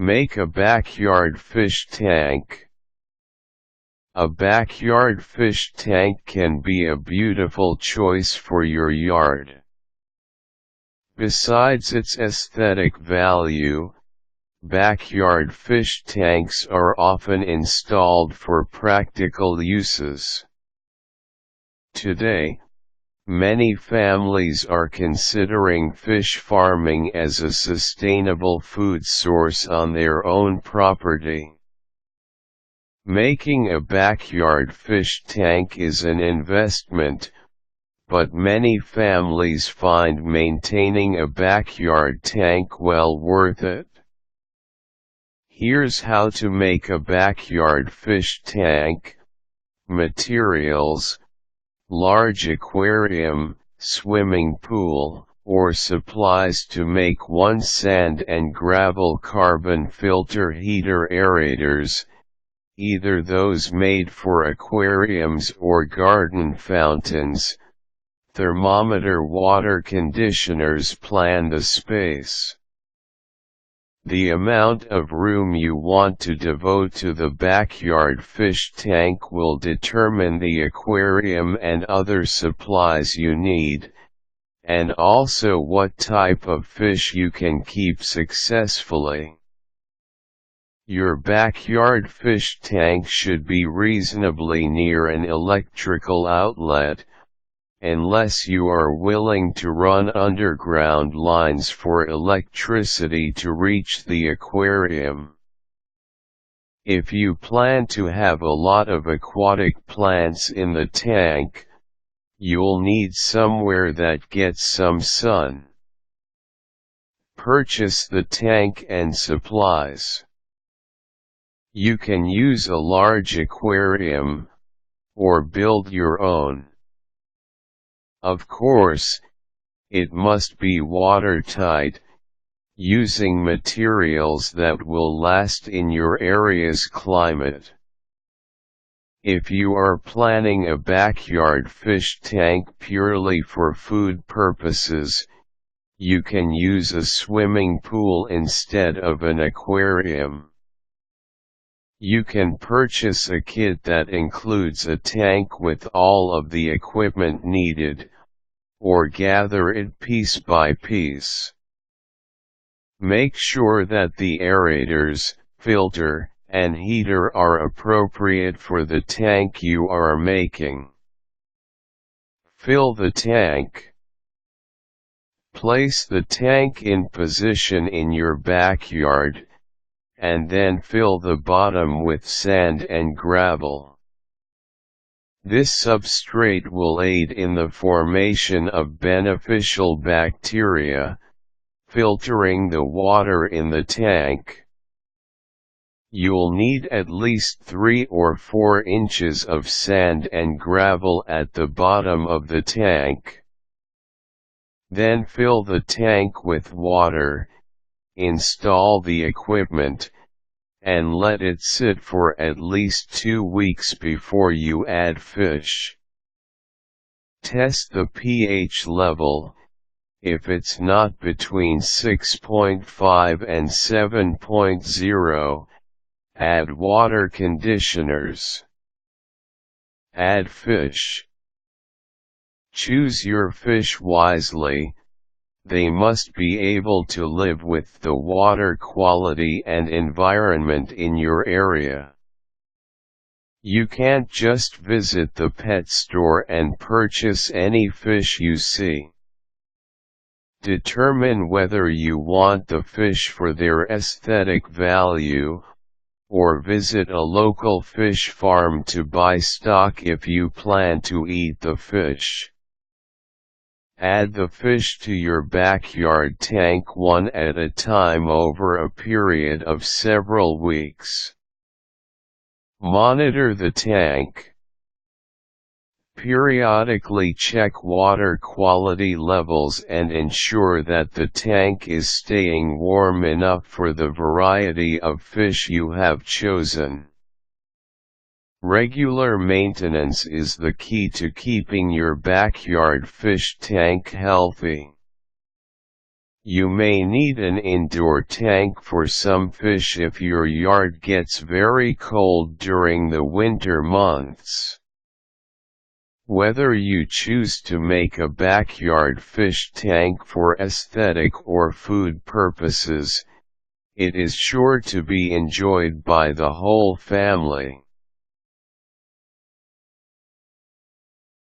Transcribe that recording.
Make a backyard fish tank. A backyard fish tank can be a beautiful choice for your yard. Besides its aesthetic value, backyard fish tanks are often installed for practical uses. Today, many families are considering fish farming as a sustainable food source on their own property. Making a backyard fish tank is an investment, but many families find maintaining a backyard tank well worth it. Here's how to make a backyard fish tank. Materials: large aquarium, swimming pool, or supplies to make one sand and gravel carbon filter heater aerators, either those made for aquariums or garden fountains, thermometer water conditioners. Plan the space. The amount of room you want to devote to the backyard fish tank will determine the aquarium and other supplies you need, and also what type of fish you can keep successfully. Your backyard fish tank should be reasonably near an electrical outlet, unless you are willing to run underground lines for electricity to reach the aquarium. If you plan to have a lot of aquatic plants in the tank, you'll need somewhere that gets some sun. Purchase the tank and supplies. You can use a large aquarium, or build your own. Of course, it must be watertight, using materials that will last in your area's climate. If you are planning a backyard fish tank purely for food purposes, you can use a swimming pool instead of an aquarium. You can purchase a kit that includes a tank with all of the equipment needed, or gather it piece by piece. Make sure that the aerators, filter, and heater are appropriate for the tank you are making. Fill the tank. Place the tank in position in your backyard, and then fill the bottom with sand and gravel. This substrate will aid in the formation of beneficial bacteria, filtering the water in the tank. You'll need at least 3 or 4 inches of sand and gravel at the bottom of the tank. Then fill the tank with water, install the equipment, and let it sit for at least 2 weeks before you add fish. Test the pH level. If it's not between 6.5 and 7.0, add water conditioners. Add fish. Choose your fish wisely. They must be able to live with the water quality and environment in your area. You can't just visit the pet store and purchase any fish you see. Determine whether you want the fish for their aesthetic value, or visit a local fish farm to buy stock if you plan to eat the fish. Add the fish to your backyard tank one at a time over a period of several weeks. Monitor the tank. Periodically check water quality levels and ensure that the tank is staying warm enough for the variety of fish you have chosen. Regular maintenance is the key to keeping your backyard fish tank healthy. You may need an indoor tank for some fish if your yard gets very cold during the winter months. Whether you choose to make a backyard fish tank for aesthetic or food purposes, it is sure to be enjoyed by the whole family.